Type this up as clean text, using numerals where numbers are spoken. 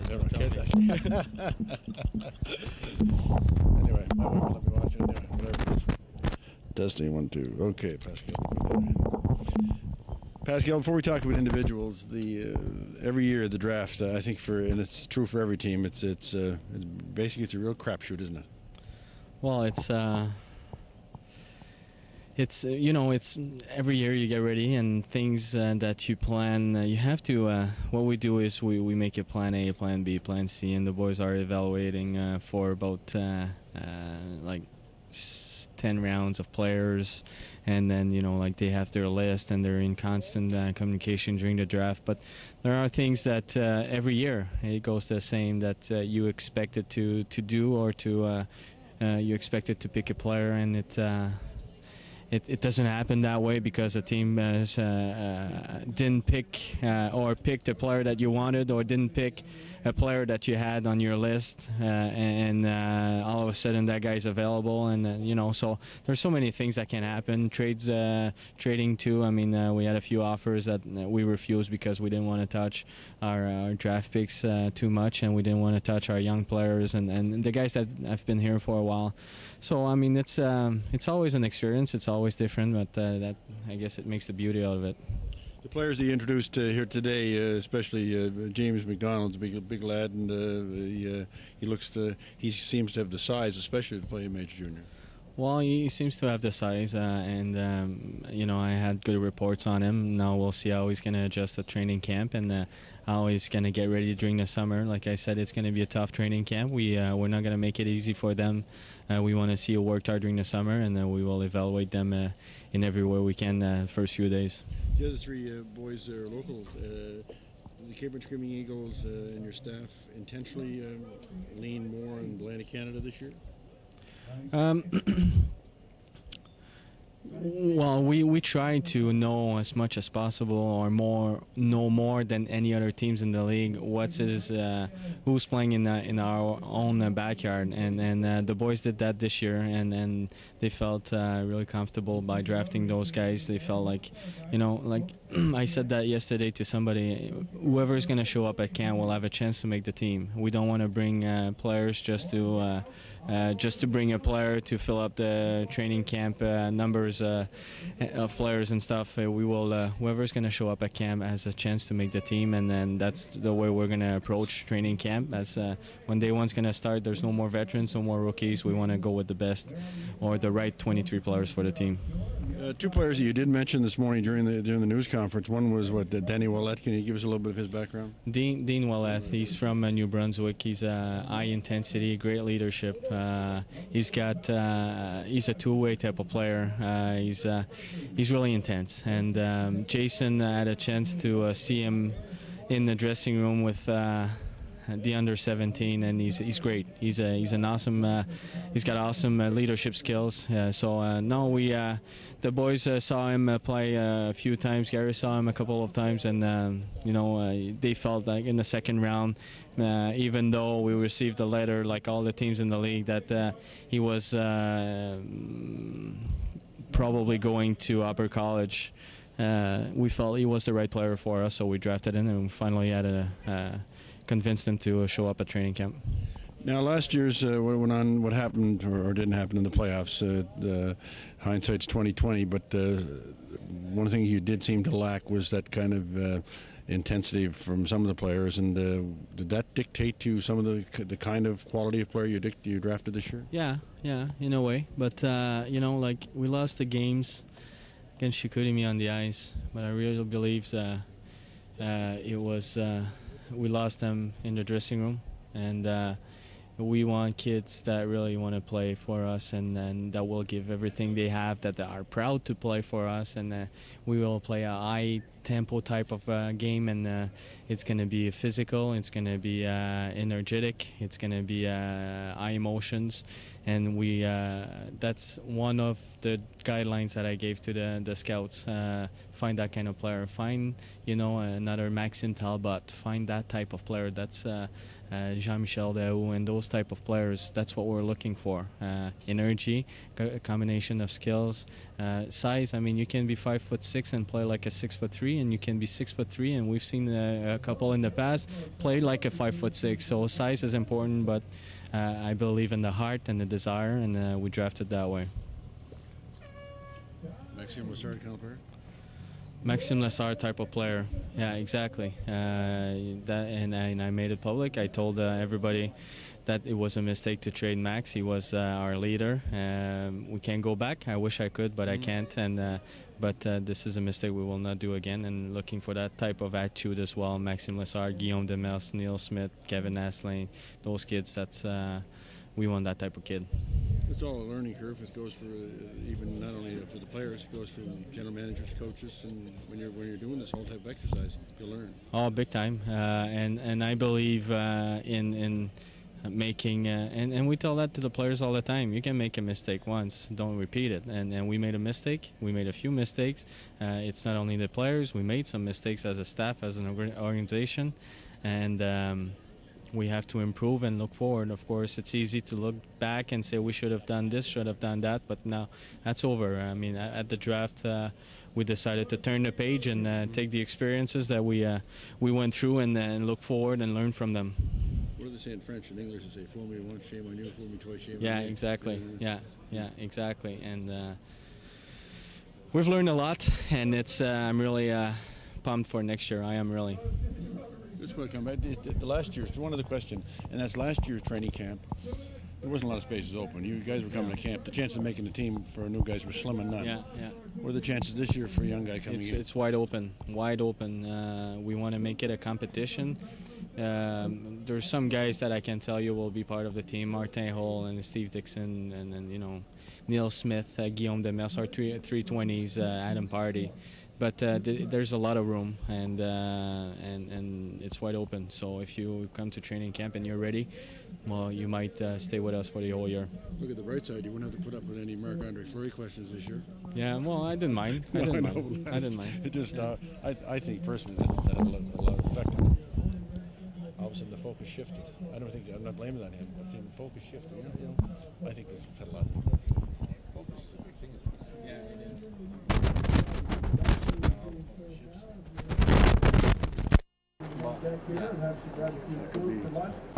Never kid that. Anyway, my wife will let me watch it anyway, whatever it is. Destiny 1, 2. Okay, Pascal. Pascal, before we talk about individuals, the every year the draft, I think and it's true for every team. It's basically it's a real crapshoot, isn't it? Well, it's it's every year you get ready and things that you plan. You have to. What we do is we make a plan A, plan B, plan C, and the boys are evaluating for about like 10 rounds of players, and then like they have their list and they're in constant communication during the draft. But there are things that every year it goes the same that you expected to do or to you expected to pick a player, and it doesn't happen that way because a team didn't pick or picked a player that you wanted or didn't pick a player that you had on your list, and all of a sudden that guy's available, and so there's so many things that can happen. Trading too. I mean, we had a few offers that we refused because we didn't want to touch our draft picks too much, and we didn't want to touch our young players and the guys that have been here for a while. So I mean, it's always an experience. It's always different, but that I guess it makes the beauty out of it. The players that you introduced here today, especially James McDonald's a big lad, and he seems to have the size, especially to play a major junior. Well, he seems to have the size, and I had good reports on him. Now we'll see how he's going to adjust at training camp and how he's going to get ready during the summer. Like I said, it's going to be a tough training camp. We're not going to make it easy for them. We want to see who worked hard during the summer, and we will evaluate them in every way we can the first few days. The other three boys are local. The Cambridge Screaming Eagles and your staff intentionally lean more on Atlantic Canada this year? Well, we try to know as much as possible, or know more than any other teams in the league. Who's playing in our own backyard, and the boys did that this year, and they felt really comfortable by drafting those guys. They felt like I said that yesterday to somebody. Whoever is going to show up at camp will have a chance to make the team. We don't want to bring players just to bring a player to fill up the training camp numbers of players and stuff. We will whoever's going to show up at camp has a chance to make the team, and then that's the way we're going to approach training camp. As when day one's going to start, there's no more veterans, no more rookies. We want to go with the best or the right 23 players for the team. Two players that you did mention this morning during the news conference. One was Danny Ouellette. Can you give us a little bit of his background? Dean Ouellette. He's from New Brunswick. He's high intensity, great leadership. He's a two-way type of player. He's really intense. And Jason had a chance to see him in the dressing room with the under 17, and he's great. He's an awesome. He's got awesome leadership skills. The boys saw him play a few times. Gary saw him a couple of times, and they felt like in the second round, even though we received a letter like all the teams in the league that he was probably going to upper college. We felt he was the right player for us, so we drafted him, and we finally had convinced him to show up at training camp. Now, last year's what happened or didn't happen in the playoffs. Hindsight's 20/20, but one thing you did seem to lack was that kind of intensity from some of the players. And did that dictate to some of the kind of quality of player you drafted this year? Yeah, in a way. But like we lost the games against Chicoutimi on the ice, but I really believe it was we lost them in the dressing room, and we want kids that really want to play for us, and that will give everything they have, that they are proud to play for us, and we will play a high tempo type of game, and it's going to be physical, it's going to be energetic, it's going to be high emotions, and that's one of the guidelines that I gave to the scouts. Find that kind of player, find another Maxime Talbot, find that type of player. That's Jean-Michel Daou and those type of players. That's what we're looking for. Energy, a combination of skills, size. I mean, you can be 5'6", 6 and play like a 6'3", and you can be 6'3", and we've seen a couple in the past play like a 5'6". So size is important, but I believe in the heart and the desire, and we drafted that way. Maxime Lessard kind of player? Maxime Lessard type of player. Yeah, exactly. And I made it public. I told everybody that it was a mistake to trade Max. He was our leader. We can't go back. I wish I could, but I can't. But this is a mistake we will not do again. And looking for that type of attitude as well. Maxime Lessard, Guillaume Demers, Neil Smith, Kevin Asselin, those kids. We want that type of kid. It's all a learning curve. It goes for even not only for the players, it goes for general managers, coaches, and when you're doing this whole type of exercise, you learn. Oh, big time. And I believe in making and we tell that to the players all the time. You can make a mistake once, don't repeat it. And we made a mistake. We made a few mistakes. It's not only the players. We made some mistakes as a staff, as an organization, and we have to improve and look forward. Of course, it's easy to look back and say we should have done this, should have done that, but now that's over. I mean, at the draft, we decided to turn the page and take the experiences that we went through and look forward and learn from them. What do they say in French and English? They say, "Fool me once, shame on you. Fool me twice, shame on Yeah, me." exactly. Yeah, exactly. And we've learned a lot, and it's I'm really pumped for next year. I am really. Let's go come back. The last year's one other question, and that's last year's training camp. There wasn't a lot of spaces open. You guys were coming to camp. The chances of making the team for new guys were slim and none. Yeah. What are the chances this year for a young guy coming in? It's wide open. We want to make it a competition. There's some guys that I can tell you will be part of the team: Martin Hall and Steve Dixon, and Neil Smith, Guillaume Demers, our 320s, Adam Party. But there's a lot of room, and it's wide open. So if you come to training camp and you're ready, well, you might stay with us for the whole year. Look at the bright side. You wouldn't have to put up with any Marc-Andre Fleury questions this year. Yeah, well, I didn't mind. I didn't mind. It just, I think personally that had a lot of effect on him. All of a sudden the focus shifted. I'm not blaming that on him, but the focus shifted. I think this had a lot of effect. Focus is a big thing. Yeah, it is. That could be